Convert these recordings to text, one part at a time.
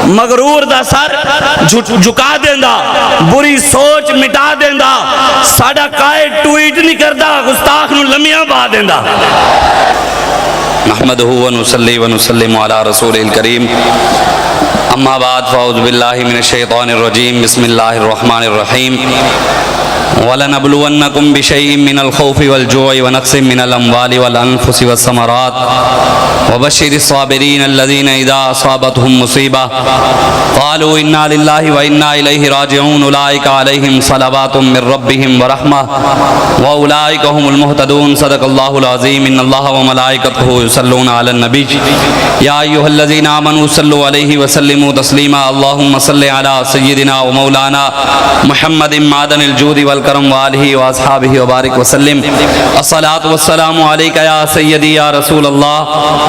مغرور دا سر جھکا دیندا، بری سوچ مٹا دیندا، ساڈا قائد ٹویٹ نہیں کردا، گستاخ نو لمیاں با دیندا۔ نحمدہ ونصلی ونسلم علی رسول الکریم، اما بعد فاعوذ باللہ من الشیطان الرجیم، بسم اللہ الرحمن الرحیم۔ وَلَنَبْلُوَنَّكُمْ بِشَيْءٍ مِّنَ الْخَوْفِ وَالْجُوعِ وَنَقْصٍ مِّنَ الْأَمْوَالِ وَالْأَنفُسِ وَالثَّمَرَاتِ وَبَشِّرِ الصَّابِرِينَ الَّذِينَ إِذَا أَصَابَتْهُم مُّصِيبَةٌ قَالُوا إِنَّا لِلَّهِ وَإِنَّا إِلَيْهِ راجعون أُولَٰئِكَ عَلَيْهِمْ صَلَوَاتٌ مِّن رَّبِّهِمْ وَرَحْمَةٌ وَأُولَٰئِكَ هُمُ الْمُهْتَدُونَ صدق الله العظيم۔ إن الله وملائكته يصلون على النبي يا أيها الذين آمنوا صلوا عليه وسلموا تسليما اللهم صل على سيدنا ومولانا محمد معدن الجود والكرم وآله وأصحابه وبارك وسلم۔ الصلاة والسلام عليك يا سيدي يا رسول الله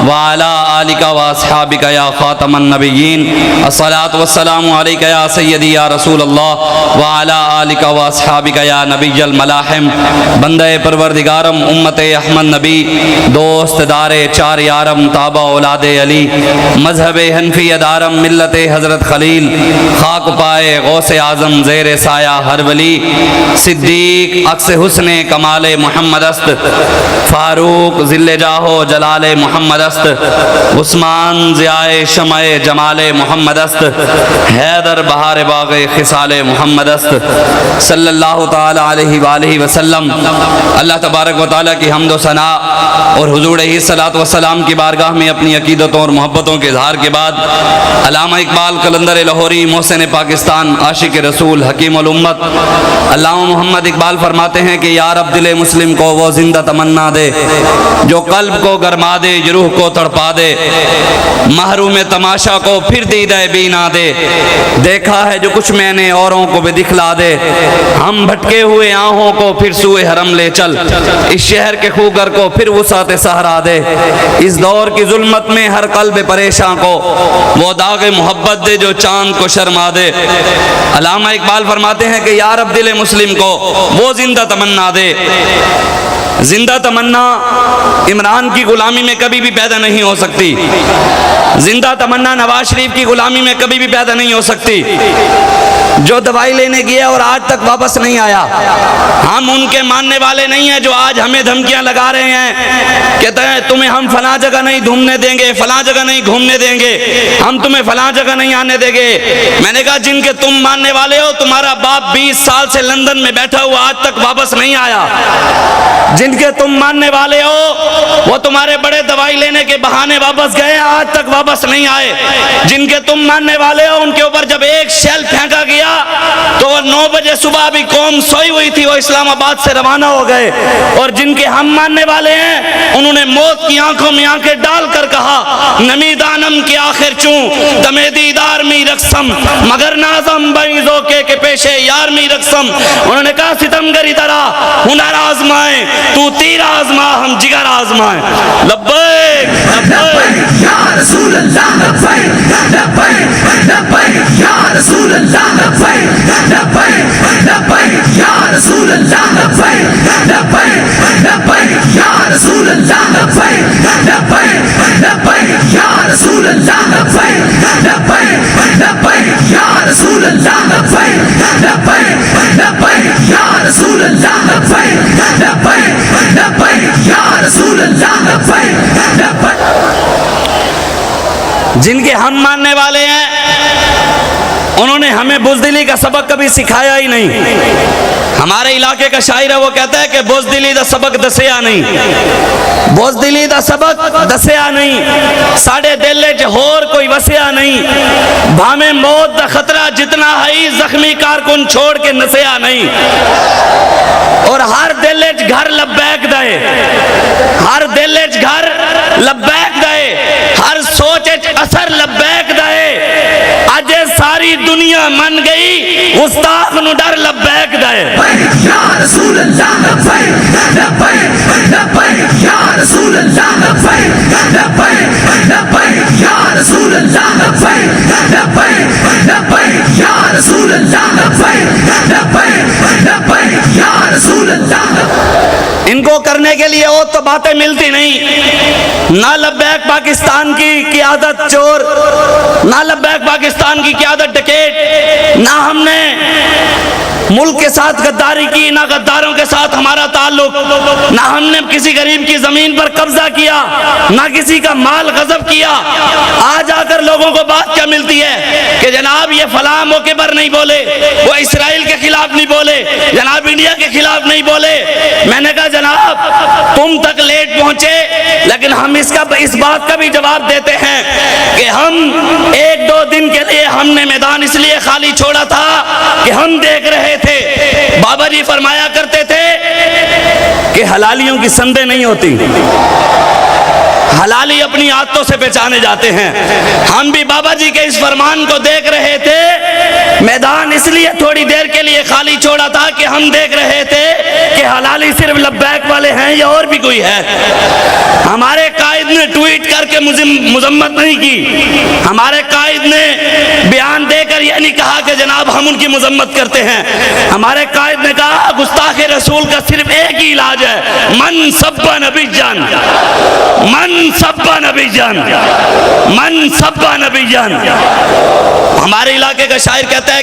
وعلى آلك وأصحابك يا خاتم النبيين۔ الصلاة والسلام عليك يا سيدي يا رسول الله وعلى آلك وأصحابك يا نبي الملاحم۔ بندے پروردگارم، امت احمد نبی، دوست دار چار یارم، تابع اولاد علی، مذہب حنفی دارم، ملت حضرت خلیل، خاک پائے غوث اعظم، زیر سایہ ہر ولی، صدیق عکس حسن کمال محمد است، فاروق ذل جاہ و جلال محمد است، عثمان ضیاء شمع جمال محمد است، حیدر بہار باغ خصال محمد است، صلی اللہ تعالی علیہ وآلہ وسلم۔ اللہ تبارک و تعالیٰ کی حمد و ثنا اور حضور علیہ الصلوۃ والسلام کی بارگاہ میں اپنی عقیدتوں اور محبتوں کے اظہار کے بعد علامہ اقبال قلندر لاہوری، محسن پاکستان، عاشق رسول، حکیم الامت علامہ محمد اقبال فرماتے ہیں کہ یا رب دل مسلم کو وہ زندہ تمنا دے جو قلب کو گرما دے، روح کو تڑپا دے، محروم تماشا کو پھر دیدہ بینا دے، دیکھا ہے جو کچھ میں نے اوروں کو بھی دکھلا دے، ہم بھٹکے ہوئے آہوں کو پھر سوئے حرم لے چل، اس شہر کے خوگر کو پھر وسعت صحرا دے، اس دور کی ظلمت میں ہر قلب پریشاں کو وہ داغ محبت دے جو چاند کو شرما دے۔ علامہ اقبال فرماتے ہیں کہ یا رب دل مسلم کو وہ زندہ تمنا دے۔ زندہ تمنا عمران کی غلامی میں کبھی بھی پیدا نہیں ہو سکتی، زندہ تمنا نواز شریف کی غلامی میں کبھی بھی پیدا نہیں ہو سکتی۔ جو دوائی لینے گیا اور آج تک واپس نہیں آیا، ہم ان کے ماننے والے نہیں ہیں جو آج ہمیں دھمکیاں لگا رہے ہیں، کہتے ہیں تمہیں ہم فلاں جگہ نہیں گھومنے دیں گے، فلاں جگہ نہیں گھومنے دیں گے، ہم تمہیں فلاں جگہ نہیں آنے دیں گے۔ میں نے کہا جن کے تم ماننے والے ہو، تمہارا باپ 20 سال سے لندن میں بیٹھا ہوا آج تک واپس نہیں آیا۔ جن کے تم ماننے والے ہو وہ تمہارے بڑے دوائی لینے کے بہانے واپس گئے، آج تک واپس نہیں آئے۔ جن کے تم ماننے والے ہو ان کے اوپر جب ایک شیل پھینکا گیا تو وہ 9 بجے صبح بھی قوم سوئی ہوئی تھی، وہ اسلام آباد سے روانہ ہو گئے۔ اور جن کے ہم ماننے والے ہیں انہوں نے موت کی آنکھوں میں آنکھیں ڈال کر کہا نمی دانم کی آخر چوں دمے دیدار می رقصم مگر نازم بیزو کے پیشے یار می رقصم۔ انہوں نے کہا ستمگری درا ہنر آزمائیں، تو تیر آزما ہم جگر آزمائیں۔ لبیک لبیک یا رسول اللہ، لبیک لبیک لبیک یا رسول اللہ، لبیک لبیک لبیک یا رسول اللہ، لبیک لبیک لبیک یا رسول اللہ، لبیک لبیک لبیک یا رسول اللہ، لبیک لبیک لبیک یا رسول اللہ، لبیک لبیک لبیک یا رسول اللہ، لبیک لبیک لبیک یا رسول اللہ، لبیک لبیک۔ جن کے ہم ماننے والے ہیں انہوں نے ہمیں بزدلی کا سبق کبھی سکھایا ہی نہیں۔ ہمارے علاقے کا شاعر ہے، وہ کہتا ہے کہ بزدلی دا سبق دسیا نہیں، بزدلی دا سبق دسیا نہیں، ساڑے دل وچ ہور کوئی وسیا نہیں، بھامے موت دا خطرہ جتنا ہے زخمی کارکن چھوڑ کے نسیا نہیں۔ اور ہر دل وچ گھر لبیک دے، ہر دل وچ گھر لبیک دے، ہر سوچ وچ اثر لبیک دے۔ اج ساری دنیا من گئی گستاخ نو ڈر لبیک دے۔ یا رسول اللہ، لبیک لبیک لبیک یا رسول اللہ، لبیک لبیک لبیک یا رسول اللہ، لبیک لبیک لبیک یا رسول اللہ، لبیک لبیک لبیک یا رسول اللہ۔ ان کو کرنے کے لیے اور تو باتیں ملتی نہیں، نہ لبیک پاکستان کی قیادت چور، نہ لبیک پاکستان کی قیادت ڈکیٹ، نہ ہم نے ملک کے ساتھ غداری کی، نہ غداروں کے ساتھ ہمارا تعلق، نہ ہم نے کسی غریب کی زمین پر قبضہ کیا، نہ کسی کا مال غصب کیا۔ آج آ کر لوگوں کو بات کیا ملتی ہے کہ جناب یہ فلاں موقع پر نہیں بولے، وہ اسرائیل کے خلاف نہیں بولے، جناب انڈیا کے خلاف نہیں بولے۔ میں نے کہا جناب تم تک لیٹ پہنچے، لیکن ہم اس بات کا بھی جواب دیتے ہیں کہ ہم ایک دو دن کے لیے ہم نے میدان اس لیے خالی چھوڑا تھا کہ ہم دیکھ رہے تھے، بابا جی فرمایا کرتے تھے کہ حلالیوں کی سندیں نہیں ہوتی، حلالی اپنی عادتوں سے پہچانے جاتے ہیں۔ ہم بھی بابا جی کے اس فرمان کو دیکھ رہے تھے، میدان اس لیے تھوڑی دیر کے لیے خالی چھوڑا تھا کہ ہم دیکھ رہے تھے کہ حلالی صرف لبیک والے ہیں یا اور بھی کوئی ہے۔ ہمارے قائد نے ٹویٹ کر کے مذمت نہیں کی، ہمارے قائد نے بیان دے کر یہ نہیں کہا کہ جناب ہم ان کی مذمت کرتے ہیں۔ ہمارے قائد نے کہا گستاخ رسول کا صرف ایک ہی علاج ہے، من سب نبی جان، من سب نبی جان، من سب نبی جان۔ ہمارے علاقے کا شاعر کہتا ہے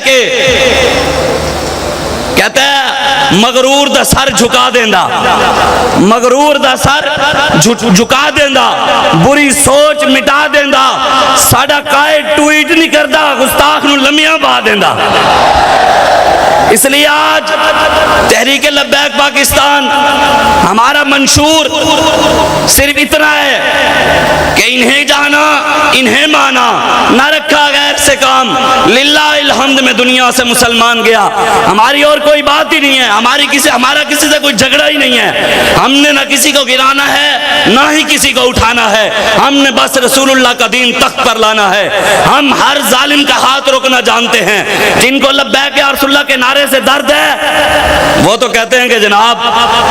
مغرور دا سر جھکا دیندا، مغرور دا سر جھکا دیندا، بری سوچ مٹا دیندا، ساڈا قائد ٹویٹ نہیں کردا، گستاخ نو لمیاں پا دیندا۔ اس لیے آج تحریک لبیک پاکستان ہمارا منشور صرف اتنا ہے کہ انہیں جانا انہیں مانا، نہ رکھا غیر سے کام، للہ الحمد میں دنیا سے مسلمان گیا۔ ہماری اور کوئی بات ہی نہیں ہے، ہمارا کسی سے کوئی جھگڑا ہی نہیں ہے، ہم نے نہ کسی کو گرانا ہے نہ ہی کسی کو اٹھانا ہے، ہم نے بس رسول اللہ کا دین تخت پر لانا ہے۔ ہم ہر ظالم کا ہاتھ روکنا جانتے ہیں، جن کو لبیک یا رسول اللہ کے نعرے سے درد ہے وہ تو کہتے ہیں کہ جناب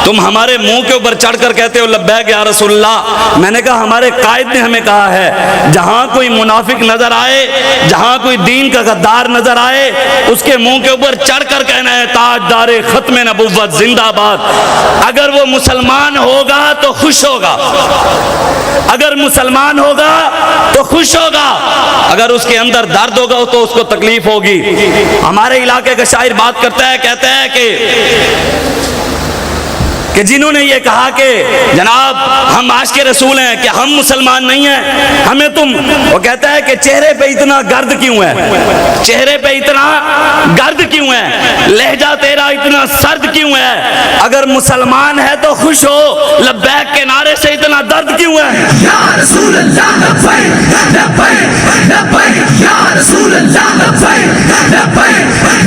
تم ہمارے منہ کے اوپر چڑھ کر کہتے ہو لبیک یا رسول اللہ۔ میں نے کہا ہمارے قائد نے ہمیں کہا ہے جہاں کوئی منافق نظر آئے، جہاں کوئی دین کا غدار نظر آئے، اس کے منہ کے اوپر چڑھ کر کہنا ہے تاجدار ختم نبوت زندہ باد۔ اگر وہ مسلمان ہوگا تو خوش ہوگا، اگر مسلمان ہوگا تو خوش ہوگا، اگر اس کے اندر درد ہوگا تو اس کو تکلیف ہوگی۔ ہمارے علاقے کا شاعر بات کرتا ہے، کہتا ہے کہ جنہوں نے یہ کہا کہ جناب ہم عاشق رسول ہیں کہ ہم مسلمان نہیں ہیں، ہمیں وہ کہتا ہے کہ چہرے پہ اتنا گرد کیوں ہے، چہرے پہ اتنا گرد کیوں ہے، لہجہ تیرا اتنا سرد کیوں ہے، اگر مسلمان ہے تو خوش ہو، لبیک کے نعرے سے اتنا درد کیوں ہے۔ یا رسول اللہ لبیک لبیک لبیک، یا رسول اللہ لبیک لبیک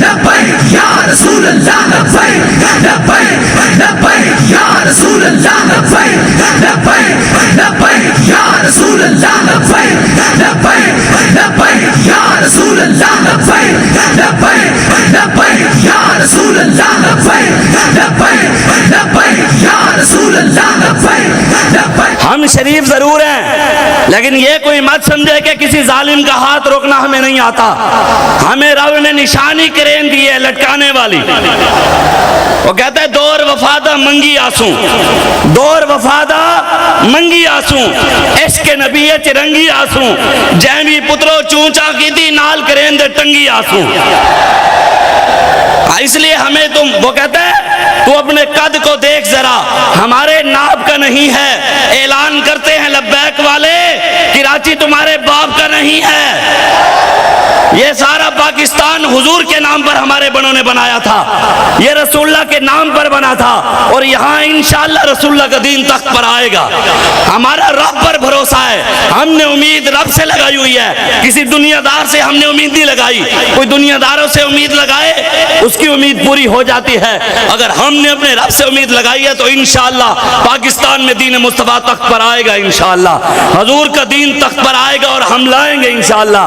لبیک، یا رسول اللہ لبیک لبیک لبیک، یا رسول اللہ لبیک لبیک لبیک، یا رسول اللہ لبیک لبیک لبیک، یا رسول اللہ لبیک لبیک لبیک، یا رسول اللہ لبیک لبیک لبیک، یا رسول اللہ لبیک لبیک۔ ہم شریف ضرور ہیں لیکن یہ کوئی مت سمجھے کہ کسی ظالم کا ہاتھ روکنا ہمیں نہیں آتا۔ ہمیں رب نے نشانی کرین دی ہے لٹکانے والی، وہ کہتا ہے دور وفادہ منگی آسوں، دور وفادہ منگی آسوں، عشق نبی چرنگی آسوں، جیمی پترو چونچا کی دی نال کرین دے ٹنگی آسوں۔ اس لیے ہمیں وہ کہتا ہے تو اپنے قد کو دیکھ ذرا، ہمارے ناب کا نہیں ہے، اعلان کرتے ہیں لبیک والے کراچی تمہارے باپ کا نہیں ہے، یہ سارا پاکستان حضور کے نام پر ہمارے بڑوں نے بنایا تھا، یہ رسول اللہ کے نام پر بنا تھا، اور یہاں انشاءاللہ رسول اللہ کا دین تخت پر آئے گا۔ ہمارا رب پر بھروسہ ہے، ہم نے امید رب سے لگائی ہوئی ہے، کسی دنیا دار سے ہم نے امید نہیں لگائی۔ کوئی دنیا داروں سے امید لگائے اس کی امید پوری ہو جاتی ہے، اگر ہم نے اپنے رب سے امید لگائی ہے تو انشاءاللہ پاکستان میں دین مصطفیٰ تخت پر آئے گا، انشاءاللہ حضور کا دین تخت پر آئے گا اور ہم لائیں گے انشاءاللہ۔